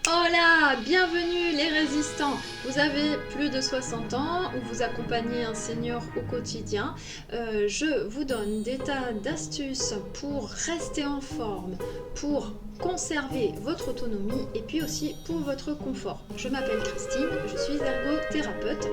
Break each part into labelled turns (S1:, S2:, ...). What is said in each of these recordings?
S1: Hola, bienvenue les résistants. Vous avez plus de 60 ans ou vous accompagnez un senior au quotidien. Je vous donne des tas d'astuces pour rester en forme, pour conserver votre autonomie et puis aussi pour votre confort. Je m'appelle Christine, je suis ergothérapeute.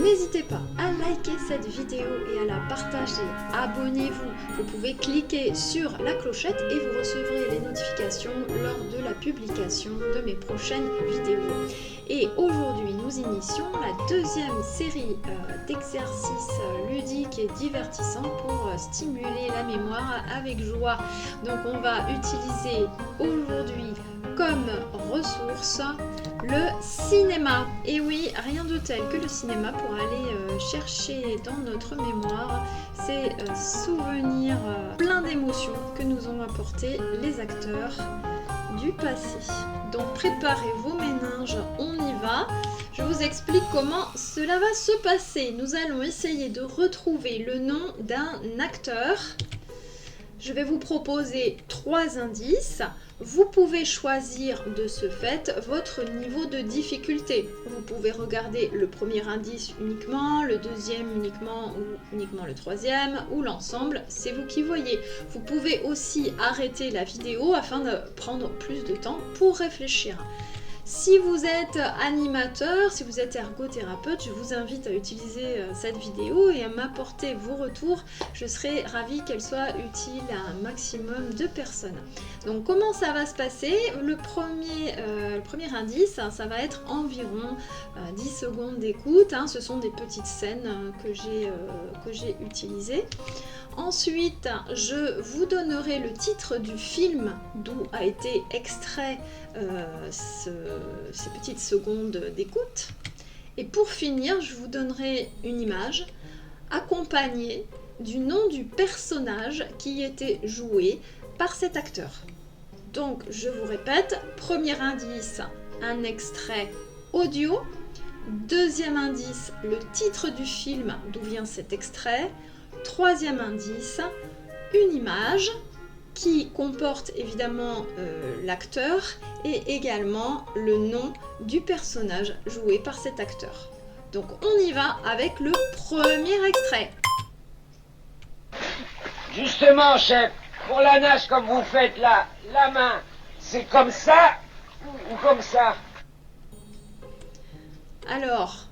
S1: N'hésitez pas à liker cette vidéo et à la partager. Abonnez-vous. Vous pouvez cliquer sur la clochette et vous recevrez les notifications lors de la publication de mes prochaines vidéos. Et aujourd'hui, nous initions la deuxième série d'exercices ludiques et divertissants pour stimuler la mémoire avec joie. Donc on va utiliser aujourd'hui comme ressource le cinéma. Et oui, rien de tel que le cinéma pour aller chercher dans notre mémoire ces souvenirs pleins d'émotions que nous ont apporté les acteurs du passé. Donc préparez vos méninges, on y va. Je vous explique comment cela va se passer. Nous allons essayer de retrouver le nom d'un acteur. Je vais vous proposer 3 indices. Vous pouvez choisir de ce fait votre niveau de difficulté. Vous pouvez regarder le premier indice uniquement, le deuxième uniquement ou uniquement le troisième ou l'ensemble, c'est vous qui voyez. Vous pouvez aussi arrêter la vidéo afin de prendre plus de temps pour réfléchir. Si vous êtes animateur, si vous êtes ergothérapeute, je vous invite à utiliser cette vidéo et à m'apporter vos retours. Je serai ravie qu'elle soit utile à un maximum de personnes. Donc comment ça va se passer? Le premier indice, ça va être environ 10 secondes d'écoute. Ce sont des petites scènes que j'ai utilisées. Ensuite, je vous donnerai le titre du film d'où a été extrait ces petites secondes d'écoute. Et pour finir, je vous donnerai une image accompagnée du nom du personnage qui était joué par cet acteur. Donc, je vous répète, premier indice, un extrait audio. Deuxième indice, le titre du film d'où vient cet extrait. Troisième indice, une image qui comporte évidemment l'acteur et également le nom du personnage joué par cet acteur. Donc on y va avec le premier extrait.
S2: Justement, chef, pour la nage comme vous faites là, la main, c'est comme ça ou comme ça?
S1: Alors,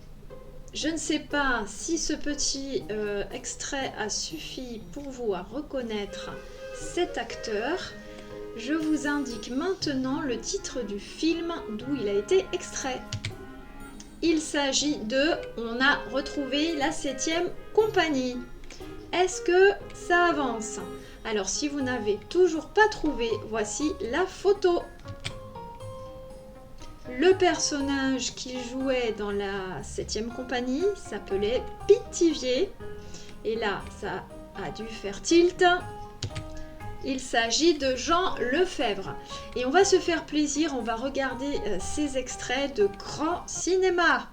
S1: je ne sais pas si ce petit extrait a suffi pour vous à reconnaître cet acteur. Je vous indique maintenant le titre du film d'où il a été extrait. Il s'agit de On a retrouvé la 7e compagnie. Est-ce que ça avance? Alors si vous n'avez toujours pas trouvé, voici la photo. Le personnage qu'il jouait dans la 7e compagnie s'appelait Pithiviers. Et là, ça a dû faire tilt. Il s'agit de Jean Lefebvre. Et on va se faire plaisir, on va regarder ces extraits de grand cinéma.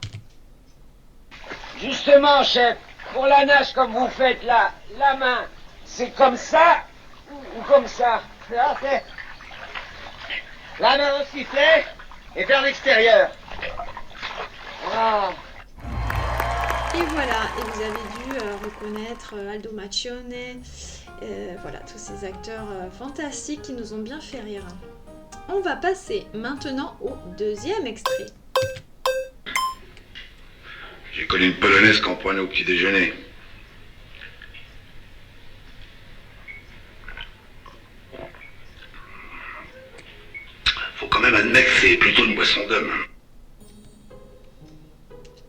S2: Justement, chef, pour la nage comme vous faites là, la main, c'est comme ça ou comme ça? Là, c'est la main au sifflet et vers l'extérieur. Ah.
S1: Et voilà, et vous avez dû reconnaître Aldo Maccione, voilà, tous ces acteurs fantastiques qui nous ont bien fait rire. On va passer maintenant au deuxième extrait.
S3: J'ai connu une polonaise qu'on prenait au petit déjeuner. Faut quand même admettre que c'est plutôt une boisson d'homme.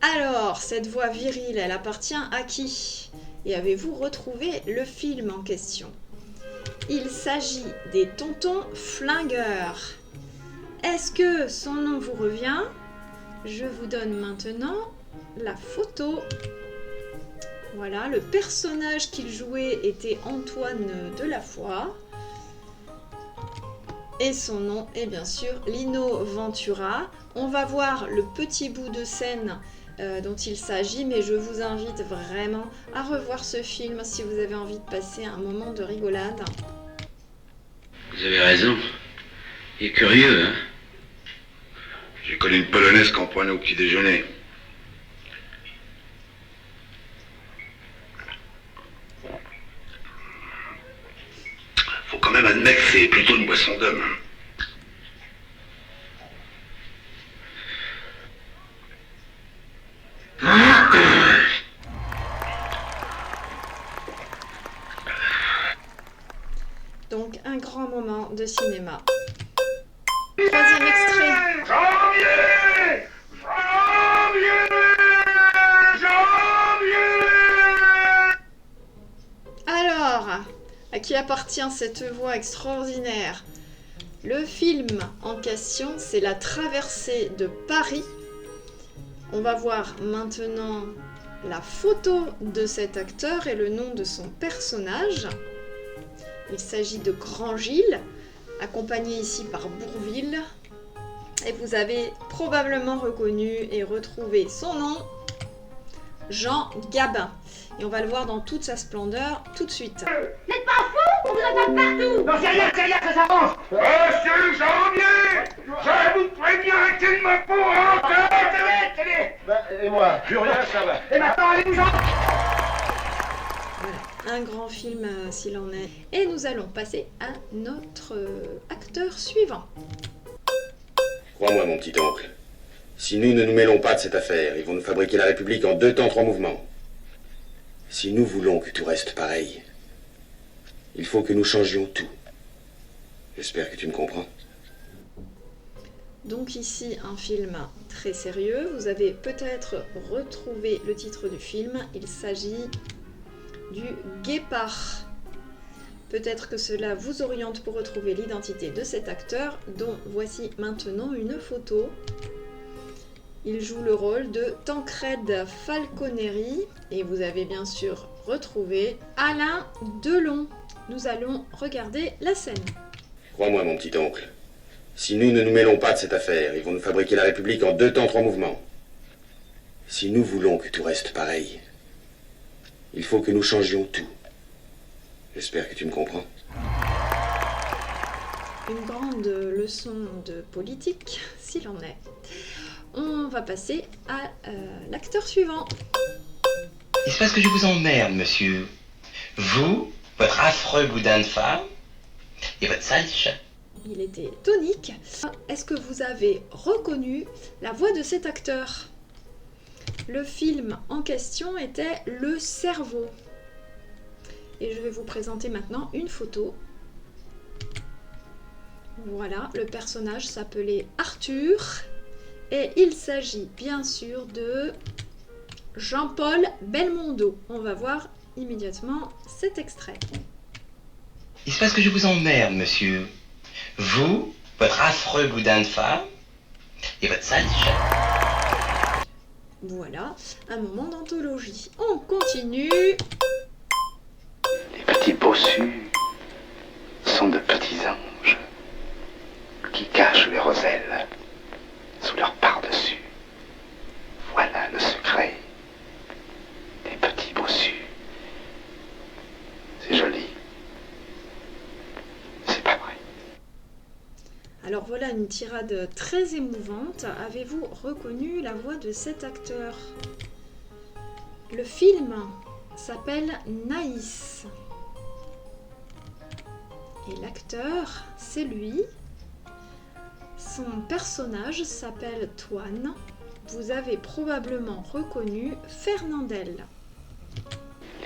S1: Alors, cette voix virile, elle appartient à qui? Et avez-vous retrouvé le film en question? Il s'agit des Tontons Flingueurs. Est-ce que son nom vous revient? Je vous donne maintenant la photo. Voilà, le personnage qu'il jouait était Antoine Delafoy. Et son nom est bien sûr Lino Ventura. On va voir le petit bout de scène dont il s'agit, mais je vous invite vraiment à revoir ce film si vous avez envie de passer un moment de rigolade.
S3: Vous avez raison. Il est curieux, hein? s'appelle une polonaise qu'on prenait au petit déjeuner. Faut quand même admettre que c'est plutôt une boisson d'homme.
S1: Donc un grand moment de cinéma. Troisième extrait.
S2: Janvier! Janvier! Janvier!
S1: Alors, à qui appartient cette voix extraordinaire? Le film en question, c'est La Traversée de Paris. On va voir maintenant la photo de cet acteur et le nom de son personnage. Il s'agit de Grand Gilles, accompagné ici par Bourvil. Et vous avez probablement reconnu et retrouvé son nom, Jean Gabin. Et on va le voir dans toute sa splendeur tout de suite.
S4: N'êtes pas fous? On vous entend partout!
S2: Non, c'est rien, ça s'avance! Monsieur Janvier! Je vous préviens qu'il me faut encore! Et moi? Plus rien, ça va. Et maintenant, allez-vous-en!
S1: Voilà, un grand film s'il en est. Et nous allons passer à notre acteur suivant.
S5: Crois-moi, mon petit oncle. Si nous ne nous mêlons pas de cette affaire, ils vont nous fabriquer la République en 2 temps 3 mouvements. Si nous voulons que tout reste pareil, il faut que nous changions tout. J'espère que tu me comprends.
S1: Donc ici, un film très sérieux. Vous avez peut-être retrouvé le titre du film. Il s'agit du Guépard. Peut-être que cela vous oriente pour retrouver l'identité de cet acteur, dont voici maintenant une photo. Il joue le rôle de Tancred Falconeri et vous avez bien sûr retrouvé Alain Delon. Nous allons regarder la scène.
S5: Crois-moi, mon petit oncle. Si nous ne nous mêlons pas de cette affaire, ils vont nous fabriquer la République en 2 temps 3 mouvements. Si nous voulons que tout reste pareil, il faut que nous changions tout. J'espère que tu me comprends.
S1: Une grande leçon de politique, s'il en est. On va passer à l'acteur suivant.
S6: Il se passe que je vous emmerde, monsieur. Vous, votre affreux boudin de femme et votre sale chat.
S1: Il était tonique. Est-ce que vous avez reconnu la voix de cet acteur? Le film en question était Le Cerveau. Et je vais vous présenter maintenant une photo. Voilà, le personnage s'appelait Arthur. Et il s'agit bien sûr de Jean-Paul Belmondo. On va voir immédiatement cet extrait.
S6: Il se passe que je vous emmerde, monsieur. Vous, votre affreux boudin de femme et votre sale chat.
S1: Voilà, un moment d'anthologie. On continue.
S3: Les petits bossus sont de petits anges qui cachent les roselles sous leur par-dessus. Voilà le secret des petits bossus. C'est joli. C'est pas vrai.
S1: Alors voilà une tirade très émouvante. Avez-vous reconnu la voix de cet acteur? Le film s'appelle Naïs. Et l'acteur, c'est lui. Son personnage s'appelle Toine. Vous avez probablement reconnu Fernandel.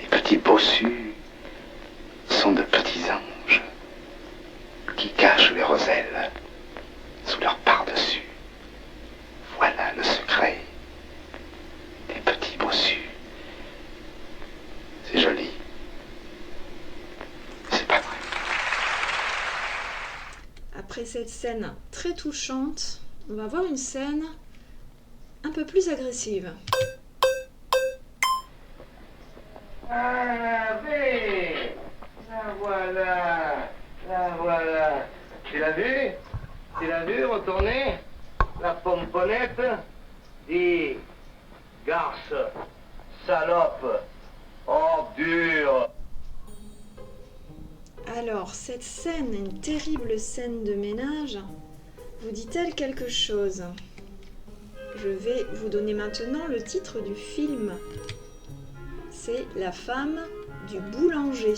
S3: Les petits bossus sont de petits anges qui cachent les roselles sous leur par-dessus. Voilà le secret des petits bossus. C'est joli. C'est pas vrai.
S1: Après cette scène très touchante, on va voir une scène un peu plus agressive.
S2: Ah, oui. La voilà. La voilà. Tu l'as vu? Tu l'as vu retourner? La pomponnette? Dis, garce, salope, ordure.
S1: Alors, cette scène, une terrible scène de ménage, vous dit-elle quelque chose? Je vais vous donner maintenant le titre du film. C'est La femme du boulanger.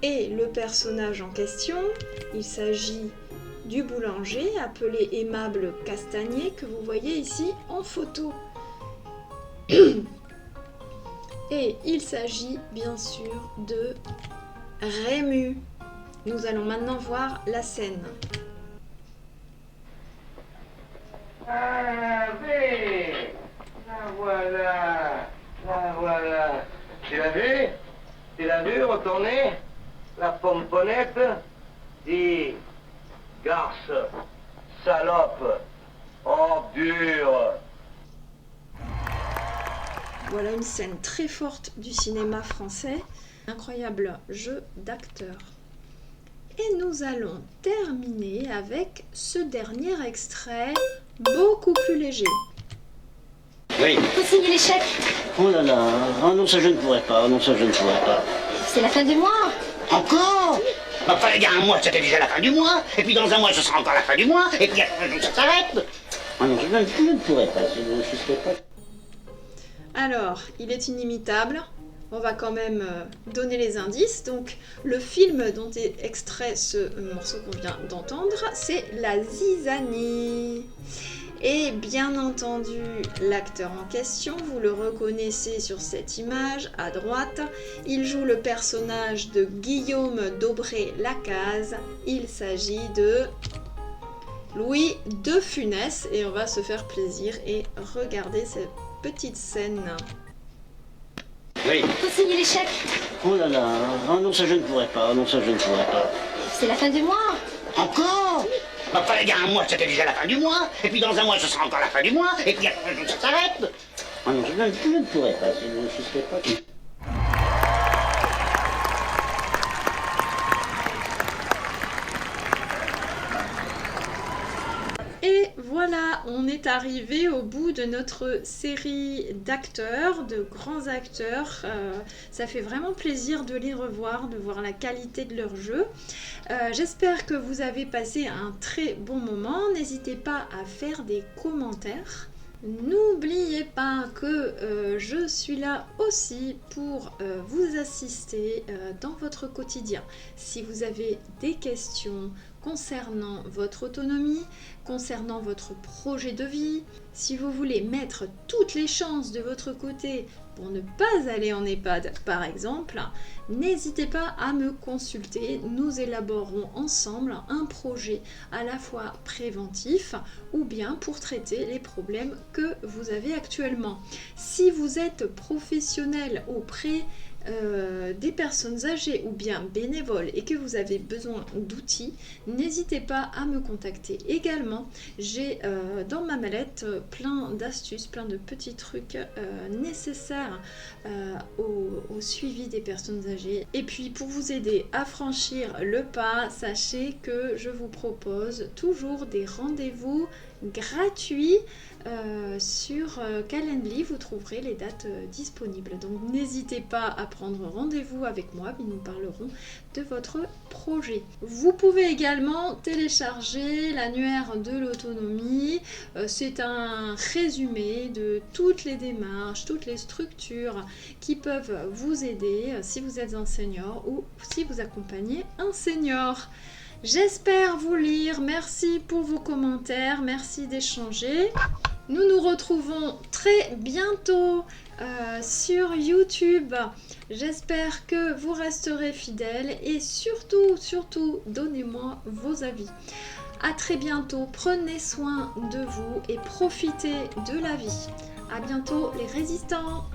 S1: Et le personnage en question, il s'agit du boulanger appelé Aimable Castagnet que vous voyez ici en photo. Et il s'agit bien sûr de Rému. Nous allons maintenant voir la scène.
S2: Ah oui, la voilà, la voilà. Tu l'as vu? Tu l'as vu retourner? La pomponnette? Dis, garce, salope, ordure.
S1: Voilà une scène très forte du cinéma français. Incroyable jeu d'acteurs. Et nous allons terminer avec ce dernier extrait, beaucoup plus léger.
S3: Oui.
S4: Faut signer les chèques.
S7: Oh là là, oh non, ça je ne pourrais pas, oh non, ça je ne pourrais pas.
S4: C'est la fin du mois.
S7: Encore? Enfin, il y a un mois, c'était déjà la fin du mois, et puis dans un mois, ce sera encore la fin du mois, et puis ça s'arrête. Oh non, je ne pourrais pas, je ne serais pas.
S1: Alors, il est inimitable. On va quand même donner les indices. Donc, le film dont est extrait ce morceau qu'on vient d'entendre, c'est La Zizanie. Et bien entendu, l'acteur en question, vous le reconnaissez sur cette image à droite. Il joue le personnage de Guillaume Daubré-Lacaze. Il s'agit de Louis de Funès. Et on va se faire plaisir et regarder cette petite scène.
S3: Oui.
S4: Faut signer les chèques.
S7: Oh là là, oh non, ça je ne pourrais pas, oh non, ça je ne pourrais pas.
S4: C'est la fin du mois.
S7: Encore? Enfin, il y a un mois, c'était déjà la fin du mois, et puis dans un mois, ce sera encore la fin du mois, et puis ça s'arrête. Oh non, je ne pourrais pas, je ne serais pas.
S1: Et voilà, on est arrivé au bout de notre série d'acteurs, de grands acteurs. Ça fait vraiment plaisir de les revoir, de voir la qualité de leur jeu. J'espère que vous avez passé un très bon moment. N'hésitez pas à faire des commentaires. N'oubliez pas que je suis là aussi pour vous assister dans votre quotidien. Si vous avez des questions concernant votre autonomie, concernant votre projet de vie, si vous voulez mettre toutes les chances de votre côté pour ne pas aller en EHPAD par exemple, n'hésitez pas à me consulter. Nous élaborerons ensemble un projet à la fois préventif ou bien pour traiter les problèmes que vous avez actuellement. Si vous êtes professionnel auprès des personnes âgées ou bien bénévoles et que vous avez besoin d'outils, n'hésitez pas à me contacter. Également, j'ai dans ma mallette plein d'astuces, plein de petits trucs nécessaires au suivi des personnes âgées. Et puis pour vous aider à franchir le pas, sachez que je vous propose toujours des rendez-vous gratuits sur Calendly. Vous trouverez les dates disponibles. Donc n'hésitez pas à prendre rendez-vous avec moi, puis nous parlerons de votre projet. Vous pouvez également télécharger l'annuaire de l'autonomie. C'est un résumé de toutes les démarches, toutes les structures qui peuvent vous aider si vous êtes un senior ou si vous accompagnez un senior. J'espère vous lire, merci pour vos commentaires, merci d'échanger. Nous nous retrouvons très bientôt sur YouTube. J'espère que vous resterez fidèles et surtout, donnez-moi vos avis. À très bientôt, prenez soin de vous et profitez de la vie. À bientôt les résistants.